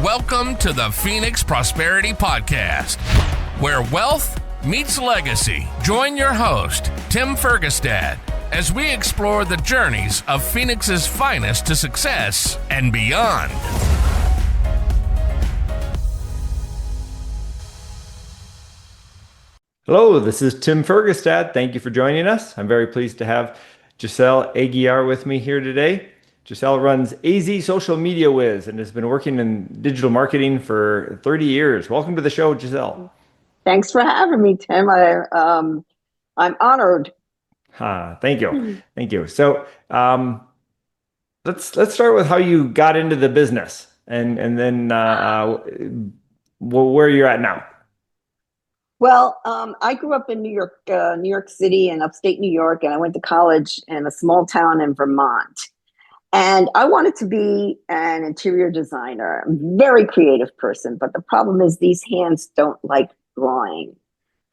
Welcome to the Phoenix Prosperity Podcast, where wealth meets legacy. Join your host, Tim Fergestad, as we explore the journeys of Phoenix's finest to success and beyond. Hello, this is Tim Fergestad. Thank you for joining us. I'm very pleased to have Giselle Aguiar with me here today. Giselle runs AZ Social Media Wiz and has been working in digital marketing for 30 years. Welcome to the show, Giselle. Thanks for having me, Tim. I'm honored. Thank you. Thank you. So let's start with how you got into the business and then where you're at now. Well, I grew up in New York City and upstate New York, and I went to college in a small town in Vermont. And I wanted to be an interior designer. I'm a very creative person, but the problem is these hands don't like drawing.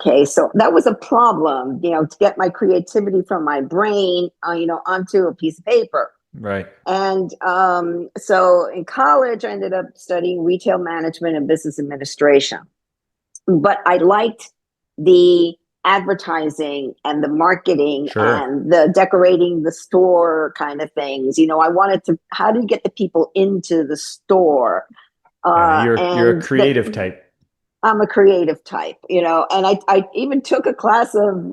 Okay, so that was a problem, to get my creativity from my brain, onto a piece of paper. Right. And so in college, I ended up studying retail management and business administration. But I liked the advertising and the marketing and the decorating the store kind of things. I wanted to, how do you get the people into the store? You're a creative type. I'm a creative type, and I even took a class of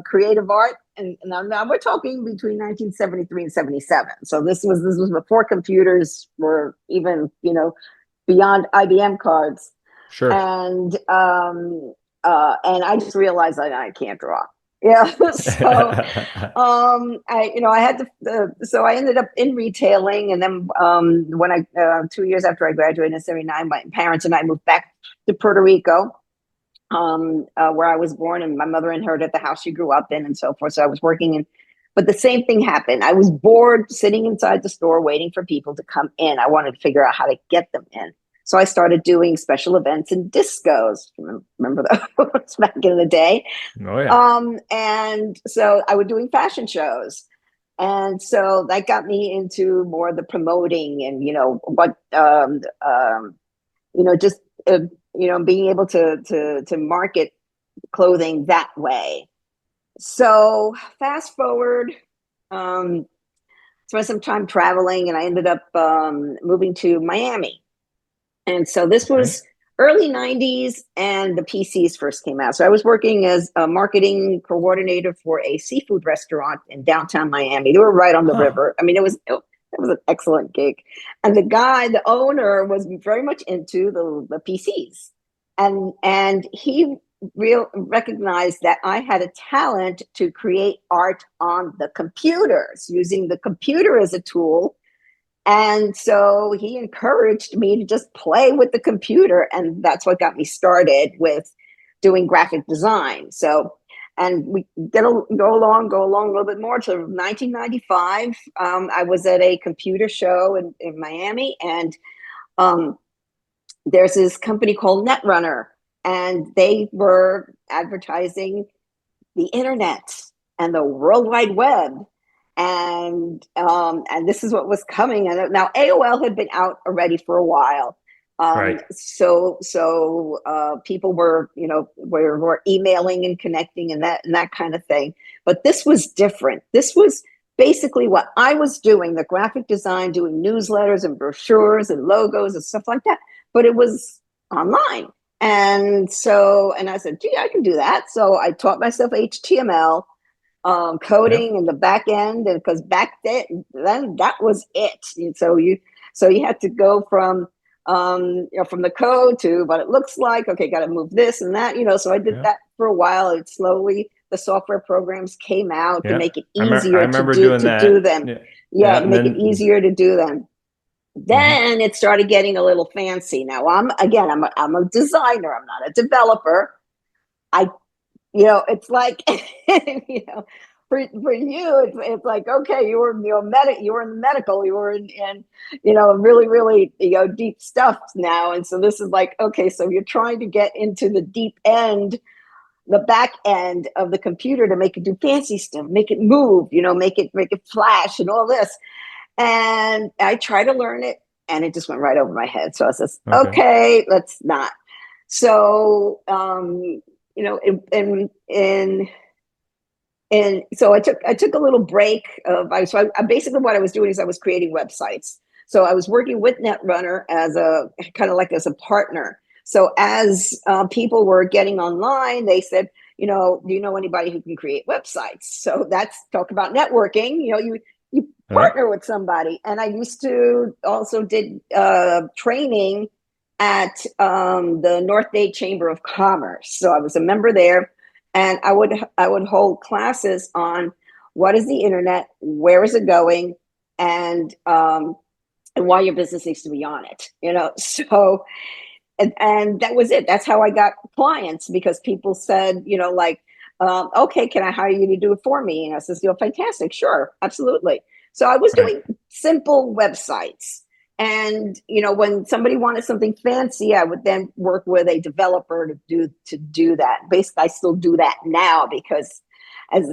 creative art, and now we're talking between 1973 and 77. So this was before computers were even, beyond IBM cards. Sure. And I just realized that I can't draw. Yeah. So, I had to, so I ended up in retailing. And then when 2 years after I graduated in 79, my parents and I moved back to Puerto Rico, where I was born, and my mother inherited the house she grew up in and so forth. So I was working in, but the same thing happened. I was bored sitting inside the store waiting for people to come in. I wanted to figure out how to get them in. So I started doing special events in discos. Remember those back in the day? Oh, yeah. And so I was doing fashion shows. And so that got me into more of the promoting and, being able to market clothing that way. So fast forward, spent some time traveling, and I ended up moving to Miami. And so this was early 90s, and the PCs first came out. So I was working as a marketing coordinator for a seafood restaurant in downtown Miami. They were right on the river. I mean, it was an excellent gig. And the owner, was very much into the PCs. And he recognized that I had a talent to create art on the computers, using the computer as a tool. And so he encouraged me to just play with the computer. And that's what got me started with doing graphic design. So, and we go along a little bit more to 1995. I was at a computer show in Miami, and there's this company called Netrunner, and they were advertising the internet and the World Wide Web. And this is what was coming. And now AOL had been out already for a while. So people were, were emailing and connecting and that kind of thing. But this was different. This was basically what I was doing, the graphic design, doing newsletters and brochures and logos and stuff like that. But it was online. And I said, gee, I can do that. So I taught myself HTML. Coding in the back end, and because back then that was it. And so you had to go from from the code to what it looks like. Okay, got to move this and that. So I did that for a while. And slowly the software programs came out to make it easier to do them. Make it easier to do them. Then it started getting a little fancy. Now I'm a designer. I'm not a developer. It's like, for you, it's like, okay, you were in the medical, you were in really, really, deep stuff now. And so this is like, okay, so you're trying to get into the deep end, the back end of the computer to make it do fancy stuff, make it move, make it flash and all this. And I try to learn it and it just went right over my head. So I says, Okay. okay, let's not. So, and so I took a little break I basically what I was doing is I was creating websites. So I was working with Netrunner as a kind of like as a partner. So as people were getting online, they said, do you know anybody who can create websites? So that's talk about networking. You partner with somebody. And I used to also did training at the North Bay Chamber of Commerce. So I was a member there, and I would hold classes on what is the internet, where is it going, and why your business needs to be on it. So and that was it. That's how I got clients, because people said, okay, can I hire you to do it for me? And I says, fantastic, sure, absolutely. So I was doing simple websites. And, when somebody wanted something fancy, I would then work with a developer to do that. Basically, I still do that now because, as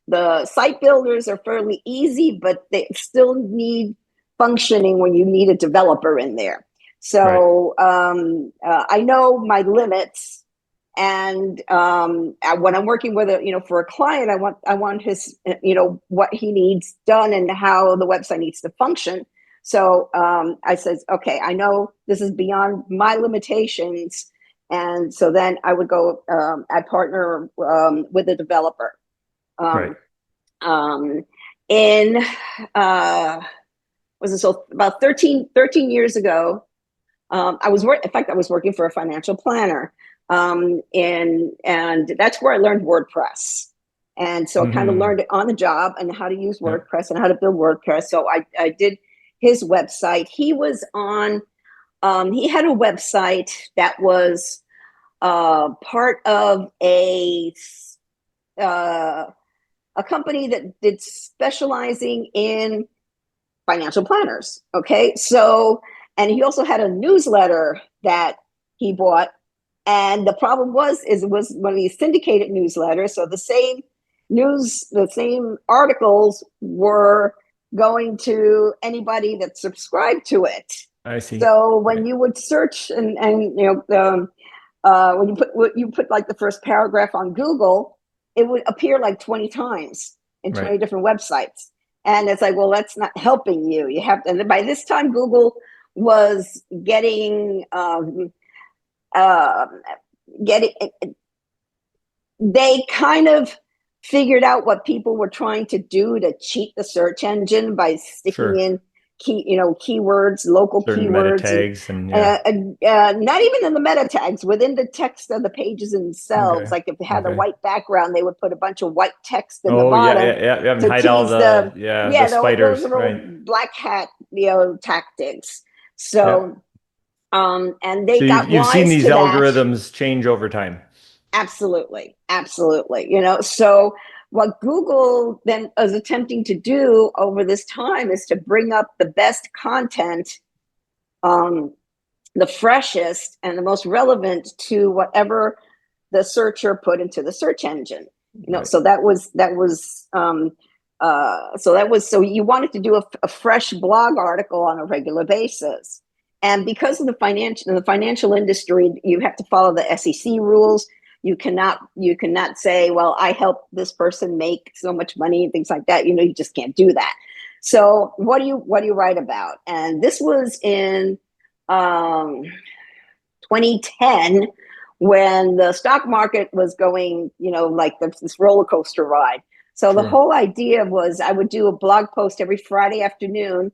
the site builders are fairly easy, but they still need functioning when you need a developer in there. So I know my limits, and when I'm working with for a client, I want his what he needs done and how the website needs to function. So I says, okay, I know this is beyond my limitations, and so then I would go. I partner with a developer. In was it so about 13 years ago. I was working for a financial planner, and that's where I learned WordPress. And so I kind of learned it on the job and how to use WordPress and how to build WordPress. So I did his website. He was on, he had a website that was part of a company that did specializing in financial planners. Okay. So, and he also had a newsletter that he bought. And the problem was it was one of these syndicated newsletters. So the same articles were going to anybody that subscribed to it. I see. So when you would search and when you put like the first paragraph on Google, it would appear like 20 times in 20 different websites. And it's like, well, that's not helping you. You have to, and by this time, Google was getting, they kind of figured out what people were trying to do to cheat the search engine by sticking in keywords, local certain keywords, meta tags, and not even in the meta tags, within the text of the pages themselves. Like if they had a white background, they would put a bunch of white text in the bottom. And to hide tease all the the spiders, those little black hat tactics. So and they got you've seen wise these to that. algorithms change over time. Absolutely. So what Google then is attempting to do over this time is to bring up the best content, the freshest and the most relevant to whatever the searcher put into the search engine. So so you wanted to do a fresh blog article on a regular basis. And because of the financial industry, you have to follow the SEC rules. You cannot say, well, I helped this person make so much money and things like that. You just can't do that. So what do you write about? And this was in 2010, when the stock market was going, like this roller coaster ride. So the whole idea was I would do a blog post every Friday afternoon,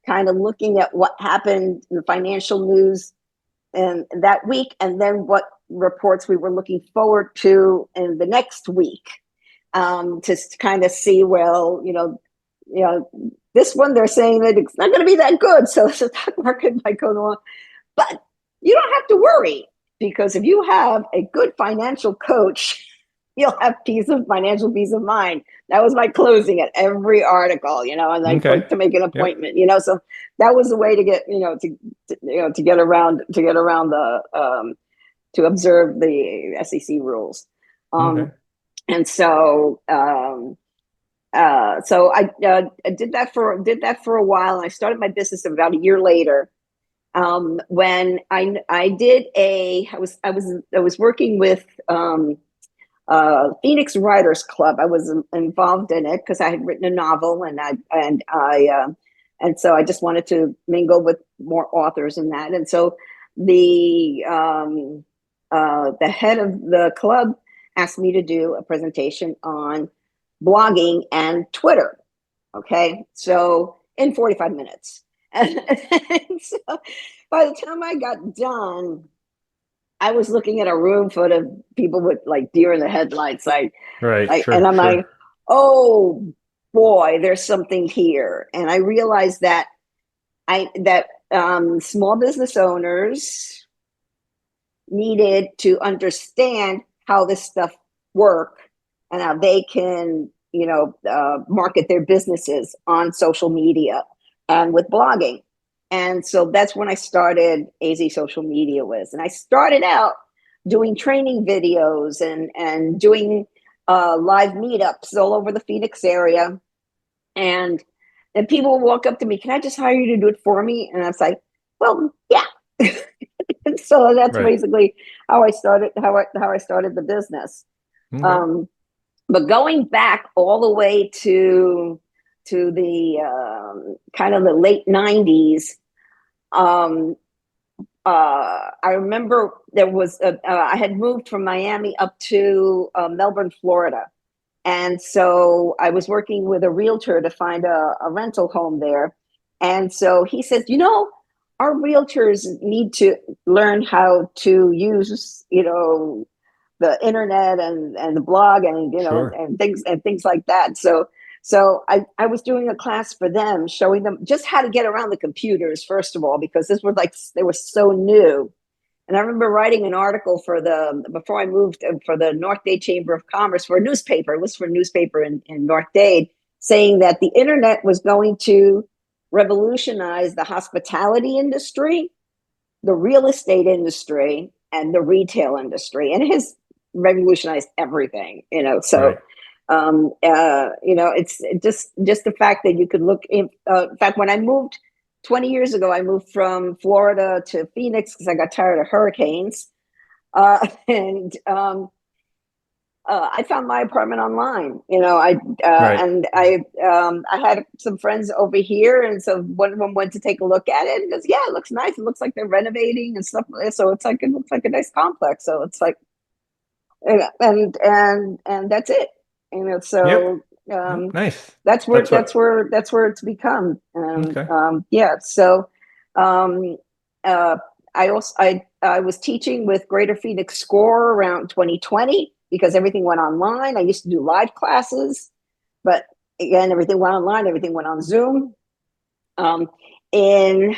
kind of looking at what happened in the financial news and that week, and then what reports we were looking forward to in the next week, to kind of see, well, this one they're saying that it's not going to be that good, so the stock market might go on. But you don't have to worry, because if you have a good financial coach, you'll have financial peace of mind. That was my closing at every article, and like to make an appointment, So that was the way to get, to get around the, to observe the SEC rules. And so so I did that for a while, and I started my business about a year later. When I was working with Phoenix Writers Club. I was involved in it because I had written a novel, and so I just wanted to mingle with more authors in that. And so the head of the club asked me to do a presentation on blogging and Twitter. Okay, so in 45 minutes. And so by the time I got done, I was looking at a room full of people with like deer in the headlights. Right. And I'm Sure. like, oh boy, there's something here. And I realized that small business owners needed to understand how this stuff work and how they can, market their businesses on social media and with blogging. And so that's when I started AZ Social Media Wiz. And I started out doing training videos and doing live meetups all over the Phoenix area. And then people would walk up to me, can I just hire you to do it for me? And I was like, well, yeah. And so that's Right. basically how I started the business. Okay. But going back all the way to the kind of the late 90s, I remember I had moved from Miami up to Melbourne, Florida. And so I was working with a realtor to find a rental home there. And so he says, our realtors need to learn how to use, the internet and the blog and, Sure. and things like that. So I was doing a class for them, showing them just how to get around the computers, first of all, because they were so new. And I remember writing an article before I moved for the North Dade Chamber of Commerce for a newspaper. It was for a newspaper in North Dade, saying that the internet was going to revolutionize the hospitality industry, the real estate industry, and the retail industry. And it has revolutionized everything, so. Right. It's just the fact that you could look in fact, when I moved 20 years ago, I moved from Florida to Phoenix because I got tired of hurricanes. And I found my apartment online, Right. and I had some friends over here. And so one of them went to take a look at it and goes, yeah, it looks nice. It looks like they're renovating and stuff. So it looks like a nice complex. So it's like, and that's it. So Yep. Nice. that's That's what. where it's become. Okay. Yeah. So uh, I was teaching with Greater Phoenix Score around 2020 because everything went online. I used to do live classes, but again, everything went online. Everything went on Zoom. In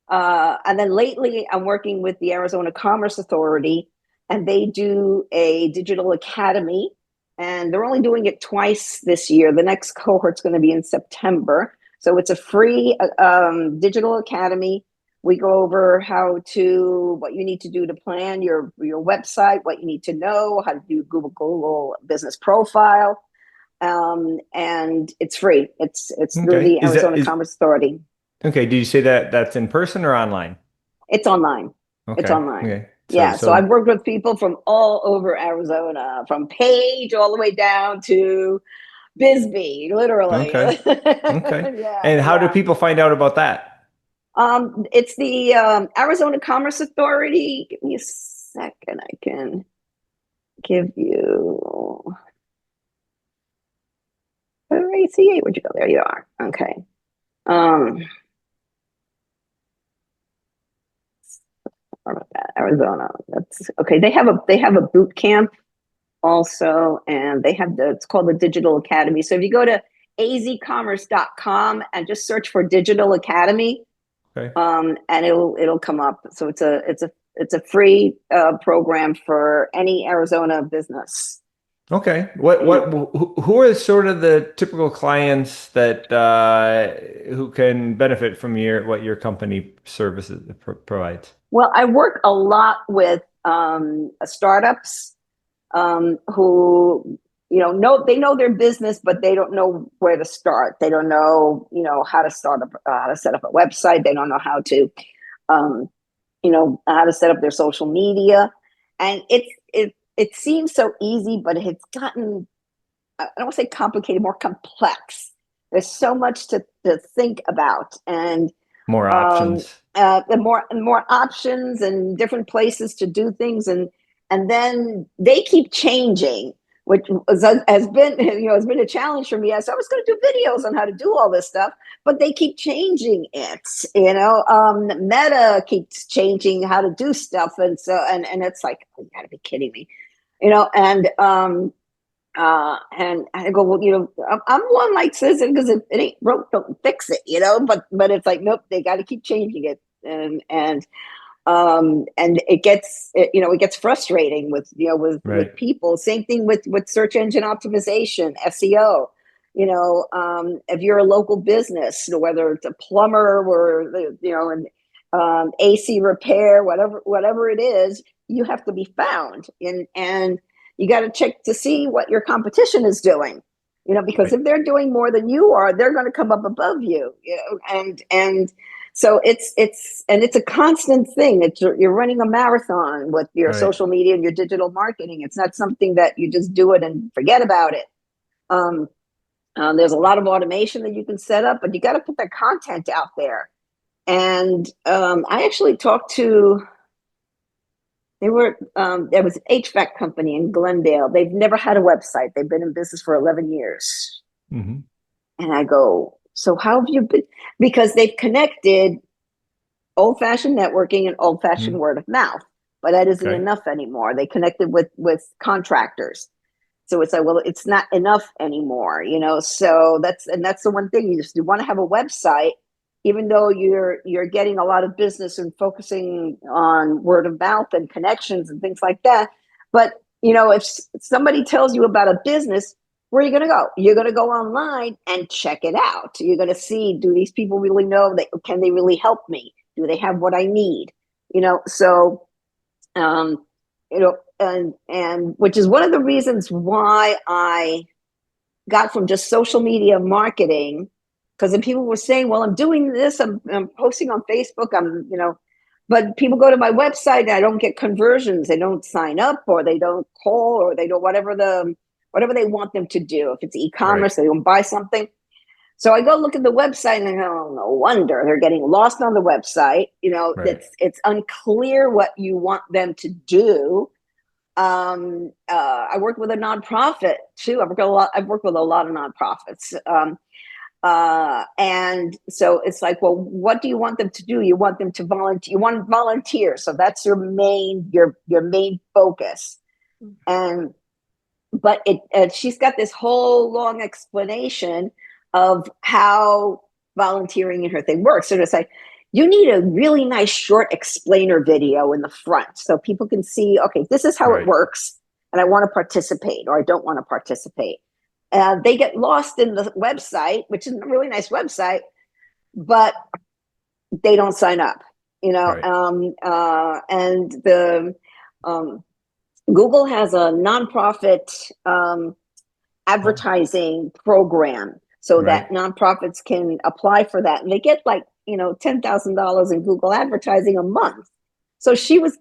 And then lately, I'm working with the Arizona Commerce Authority, and they do a digital academy, and they're only doing it twice this year. The next cohort's going to be in September. So it's a free digital academy. We go over what you need to do to plan your website, what you need to know, how to do Google business profile, and it's free. It's through Okay. the Arizona Commerce Authority. Okay. Did you say that that's in person or online? It's online. It's Okay. online. Okay. Yeah. So I've worked with people from all over Arizona, from Page all the way down to Bisbee, literally. Okay. Okay. Yeah. And how do Yeah. people find out about that? It's the Arizona Commerce Authority. Give me a second. I can give you. ACA, where'd you go? There you are. Okay. Sorry about that. Arizona. That's okay. They have a boot camp also, and it's called the Digital Academy. So if you go to azcommerce.com and just search for Digital Academy, Okay. and it'll come up. So it's a free program for any Arizona business. Okay. Who are sort of the typical clients that who can benefit from what your company services provides? Well, I work a lot with startups who they know their business, but they don't know where to start. They don't know, how to how to set up a website. They don't know how to, how to set up their social media. And it seems so easy, but it's gotten, I don't want to say complicated, more complex. There's so much to think about, and More options. and more options and different places to do things, and then they keep changing, which has been has been a challenge for me. I was going to do videos on how to do all this stuff, but they keep changing it. Meta keeps changing how to do stuff, and so and it's like, oh, you got to be kidding me, and I go, well, I'm one like says it, because it ain't broke, don't fix it, but it's like, nope, they got to keep changing it, and it gets frustrating with with people. Same thing with search engine optimization, SEO. If you're a local business, whether it's a plumber or an AC repair, whatever it is, you have to be found, and you got to check to see what your competition is doing, because if they're doing more than you are, they're going to come up above you, and so it's a constant thing. You're running a marathon with your social media and your digital marketing. It's not something that you just do it and forget about it. There's a lot of automation that you can set up, but you got to put that content out there. And I actually talked to, there was an HVAC company in Glendale. They've never had a website. They've been in business for 11 years. Mm-hmm. And I go, so how have you been? Because they've connected old-fashioned networking and old-fashioned word of mouth, but that isn't enough anymore. They connected with contractors. So it's like, well, it's not enough anymore, So that's the one thing. You want to have a website, even though you're getting a lot of business and focusing on word of mouth and connections and things like that. But if somebody tells you about a business, where are you going to go? You're going to go online and check it out. You're going to see, do these people really know that? Can they really help me? Do they have what I need? So, and which is one of the reasons why I got from just social media marketing, because then people were saying, well, I'm doing this, I'm posting on Facebook, but people go to my website and I don't get conversions. They don't sign up, or they don't call, or they don't, whatever they want them to do. If it's e-commerce, they don't buy something. So I go look at the website and I go, oh, no wonder they're getting lost on the website. It's unclear what you want them to do. I work with a nonprofit too. I've worked with a lot of nonprofits. And so it's like, well, what do you want them to do? You want them to volunteer. You want volunteers. So that's your main focus. But she's got this whole long explanation of how volunteering in her thing works. So it's like, you need a really nice short explainer video in the front so people can see, okay, this is how it works, and I want to participate, or I don't want to participate. They get lost in the website, which is a really nice website, but they don't sign up, and the Google has a nonprofit advertising program so that nonprofits can apply for that. And they get like, $10,000 in Google advertising a month. So she was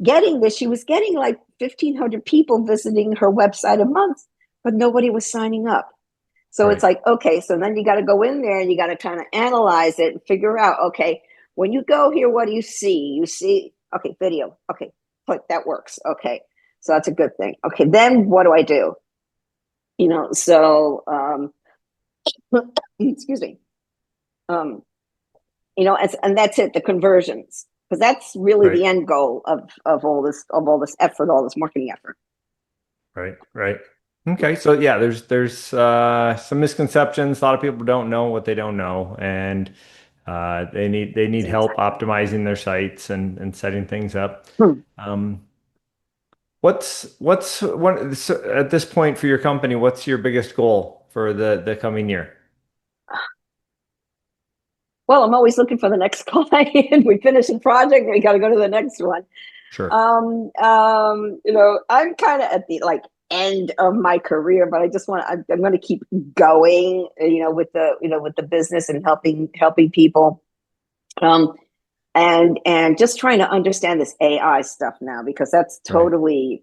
getting this. She was getting like 1,500 people visiting her website a month, but nobody was signing up. So it's like, okay, so then you got to go in there and you got to kind of analyze it and figure out, okay, when you go here, what do you see? You see, okay, video. Okay, click, that works. Okay, so that's a good thing. Okay, then what do I do? Excuse me. And that's it, the conversions, because that's really the end goal of all this effort, all this marketing effort. Right. Okay, so yeah, there's some misconceptions. A lot of people don't know what they don't know, and they need help optimizing their sites and setting things up. So at this point for your company? What's your biggest goal for the coming year? Well, I'm always looking for the next client. We finish a project, we got to go to the next one. Sure. I'm kind of at the end of my career, but I'm going to keep going, with the business and helping people. And just trying to understand this AI stuff now, because that's totally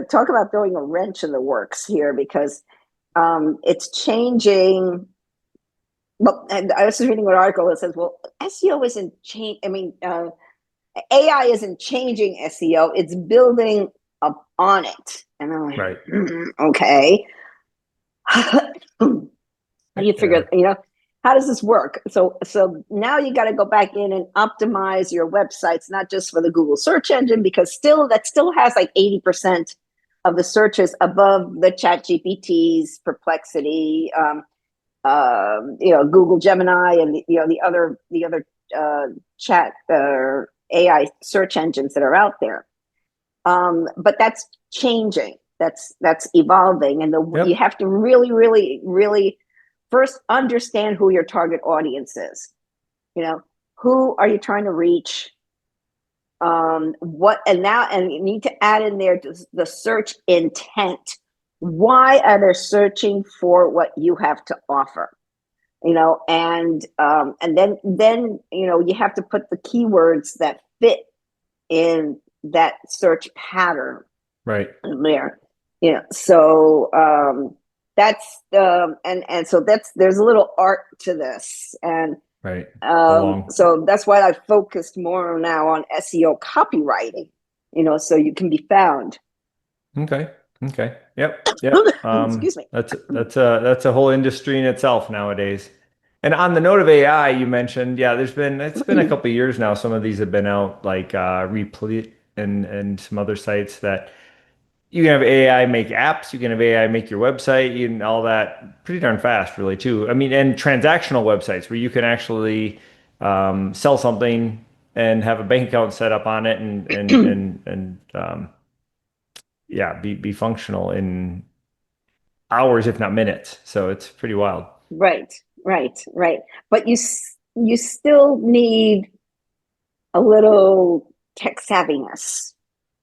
talk about throwing a wrench in the works here, because it's changing. Well, and I was reading an article that says, well, SEO isn't change. I mean, AI isn't changing SEO; it's building up on it. And I'm like, okay. How do you figure? How does this work? So now you got to go back in and optimize your websites, not just for the Google search engine, because that still has like 80% of the searches above the ChatGPTs, Perplexity, Google Gemini, and the other chat AI search engines that are out there. But that's changing. That's evolving, and you have to really, really, really first understand who your target audience is. Who are you trying to reach? And you need to add in there the search intent. Why are they searching for what you have to offer? And then you have to put the keywords that fit in that search pattern there. So that's there's a little art to this, and so that's why I focused more now on SEO copywriting, so you can be found. Okay. Yep. Excuse me. That's a whole industry in itself nowadays. And on the note of AI, you mentioned, it's been a couple of years now. Some of these have been out, like Replete and some other sites that you can have AI make apps, you can have AI make your website, and all that pretty darn fast, really, too. I mean, and transactional websites where you can actually sell something and have a bank account set up on it and be functional in hours, if not minutes. So it's pretty wild. Right. But you still need a little tech savviness.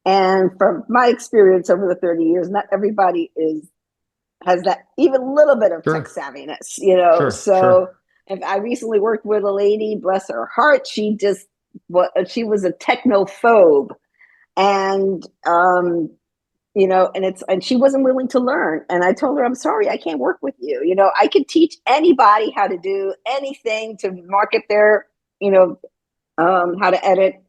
And from my experience over the 30 years, not everybody has that even little bit of tech savviness, If I recently worked with a lady, bless her heart, she was a technophobe, and and she wasn't willing to learn. And I told her, I'm sorry, I can't work with you. I could teach anybody how to do anything to market their, how to edit,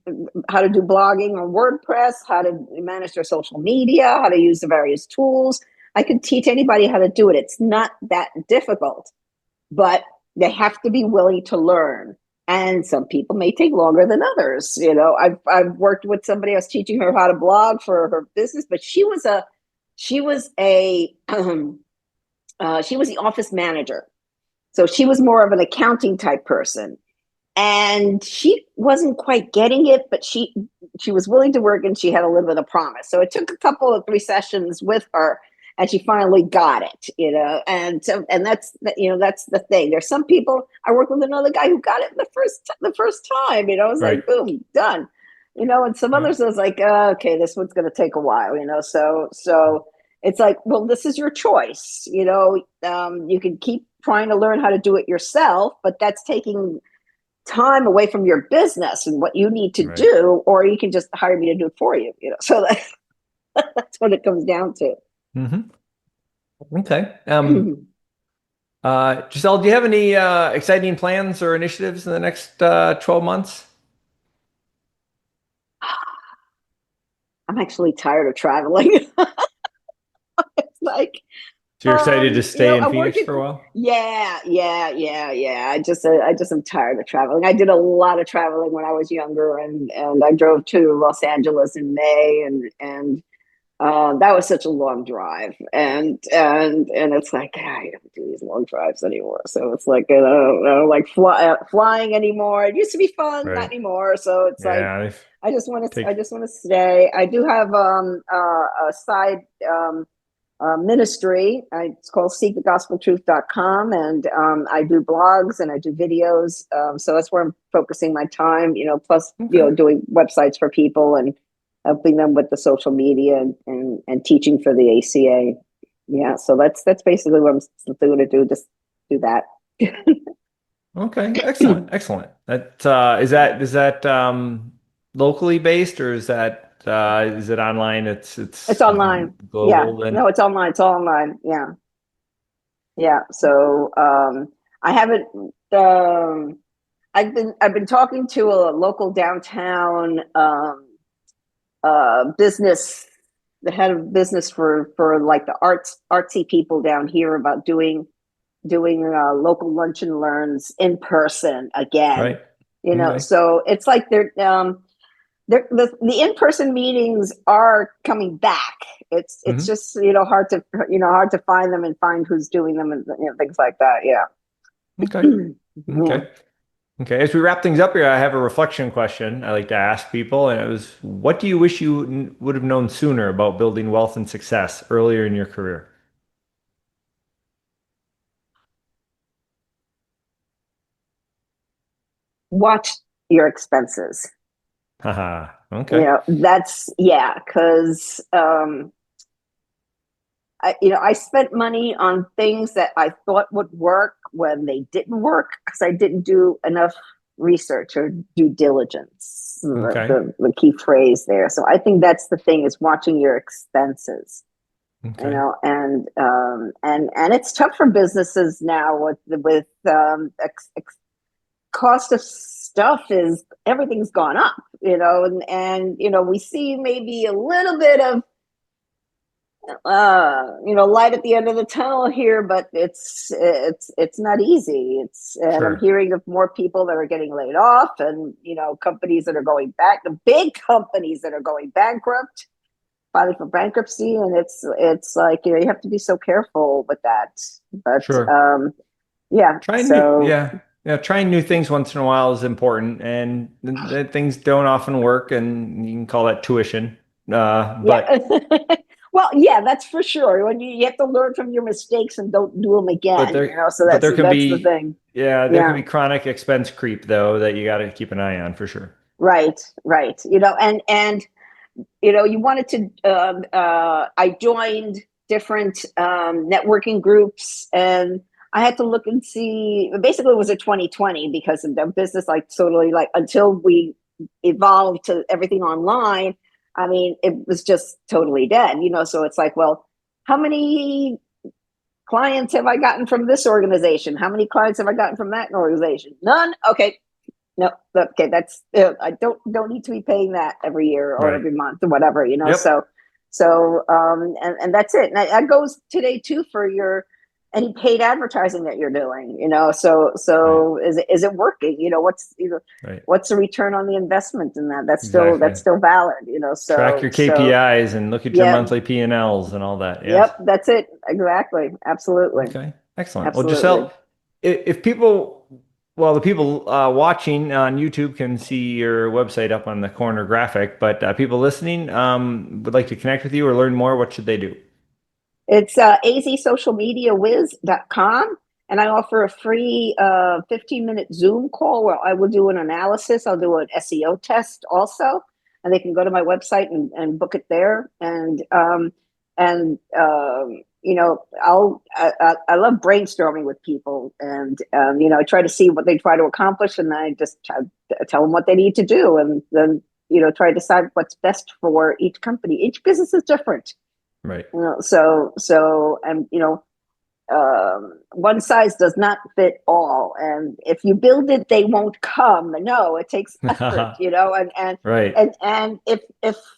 how to do blogging on WordPress, how to manage their social media, how to use the various tools. I could teach anybody how to do it. It's not that difficult, but they have to be willing to learn. And some people may take longer than others. I've worked with somebody. I was teaching her how to blog for her business, but she was the office manager. So she was more of an accounting type person. And she wasn't quite getting it, but she was willing to work, and she had a little bit of promise. So it took a couple of 3 sessions with her, and she finally got it, and that's the thing. There's some people. I worked with another guy who got it the first time, it's like, boom, done, and some others was like, okay, this one's going to take a while, so it's like, well, this is your choice. You can keep trying to learn how to do it yourself, but that's taking time away from your business and what you need to do, or you can just hire me to do it for you, so that's what it comes down to. Okay. Giselle, do you have any exciting plans or initiatives in the next 12 months? I'm actually tired of traveling. It's like, so you're excited to stay in Phoenix for a while? Yeah. I just am tired of traveling. I did a lot of traveling when I was younger, and I drove to Los Angeles in May, and that was such a long drive, and it's like, I don't do these long drives anymore. So it's like, I don't like flying anymore. It used to be fun, not anymore. So it's like, I just want to stay. I do have a side ministry. It's called seekthegospeltruth.com, and I do blogs and I do videos. So that's where I'm focusing my time. Plus, doing websites for people and helping them with the social media and teaching for the ACA. Yeah, so that's basically what I'm going to do. Just do that. Okay, excellent, excellent. That is that locally based, or is it online? It's It's online. Yeah, global then. no, it's online. It's all online. Yeah, yeah. So I haven't. Um, I've been talking to a local downtown business, the head of business for like the artsy people down here about doing local lunch and learns in person again. Right. Okay. So it's like the in-person meetings are coming back. It's Hmm. just hard to find them and find who's doing them and things like that. Yeah. Okay. Yeah. Okay. Okay. As we wrap things up here, I have a reflection question I like to ask people, and it was, what do you wish you would have known sooner about building wealth and success earlier in your career? Watch your expenses. Haha. Okay. That's yeah, because I spent money on things that I thought would work when they didn't work because I didn't do enough research or due diligence. Okay. The key phrase there. So I think that's the thing, is watching your expenses. Okay. And it's tough for businesses now with cost of stuff is everything's gone up. And we see maybe a little bit of light at the end of the tunnel here, but it's not easy. And I'm Sure. hearing of more people that are getting laid off, and companies that are going back, the big companies that are going bankrupt, filing for bankruptcy, and it's like you have to be so careful with that. But Sure. yeah, Trying new, so yeah, yeah. Trying new things once in a while is important, and things don't often work, and you can call that tuition. yeah. But Well, yeah, that's for sure. When you have to learn from your mistakes and don't do them but again, there so but that's there can that's the be, thing. yeah, there can Yeah. be chronic expense creep though that you got to keep an eye on for sure. Right, right. And you wanted to. I joined different networking groups, and I had to look and see. Basically, it was a 2020 because of the business, like totally, like until we evolved to everything online. I mean, it was just totally dead. So it's like, well, how many clients have I gotten from this organization? How many clients have I gotten from that organization? None. Okay, no, okay, that's I don't need to be paying that every year or Right. every month or whatever. Yep. And that's it. And that goes today too for your any paid advertising that you're doing. Right. So is it working? Right. What's the return on the investment in that? That's Exactly. still valid. Track So your KPIs and look at your yeah, monthly P&Ls and all that. Yes. yep, that's it exactly. Absolutely, Okay, excellent. Well, absolutely. Giselle, if people, well, the people watching on YouTube can see your website up on the corner graphic, but people listening would like to connect with you or learn more, what should they do? It's azsocialmediawiz.com. And I offer a free 15-minute Zoom call where I will do an analysis. I'll do an SEO test also. And they can go to my website and book it there. I love brainstorming with people. And, I try to see what they try to accomplish. And I just tell them what they need to do. And then, try to decide what's best for each company. Each business is different. Right. One size does not fit all, and if you build it they won't come. No, it takes effort, and Right. and and if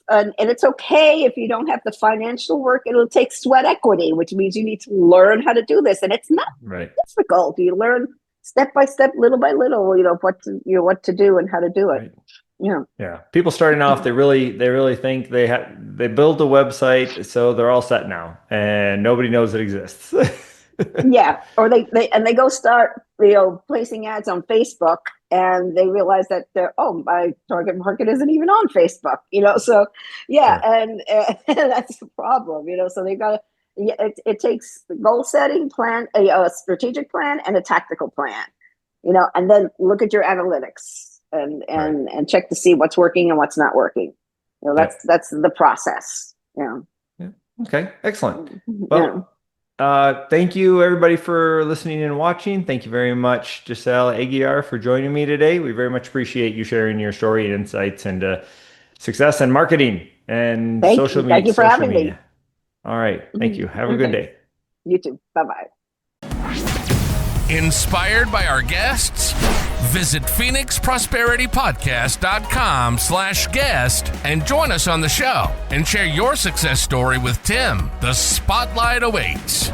and it's okay if you don't have the financial work. It'll take sweat equity, which means you need to learn how to do this, and it's not Right. difficult. You learn step by step, little by little, what to do and how to do it. Right. Yeah. Yeah. People starting off, they really think they build a website, so they're all set now, and nobody knows it exists. Yeah, or they go start placing ads on Facebook, and they realize that my target market isn't even on Facebook. So yeah, Sure. and that's the problem. So they got to. Yeah, it takes the goal setting plan, a strategic plan, and a tactical plan. And then look at your analytics and Right. and and check to see what's working and what's not working. That's the process. Yeah. Okay, excellent. Well, thank you everybody for listening and watching. Thank you very much, Giselle Aguiar, for joining me today. We very much appreciate you sharing your story and insights into success and marketing and social media. Thank you for having me. All right. Thank you. Have a good day. You too. Bye-bye. Inspired by our guests? Visit PhoenixProsperityPodcast.com/guest and join us on the show and share your success story with Tim. The spotlight awaits.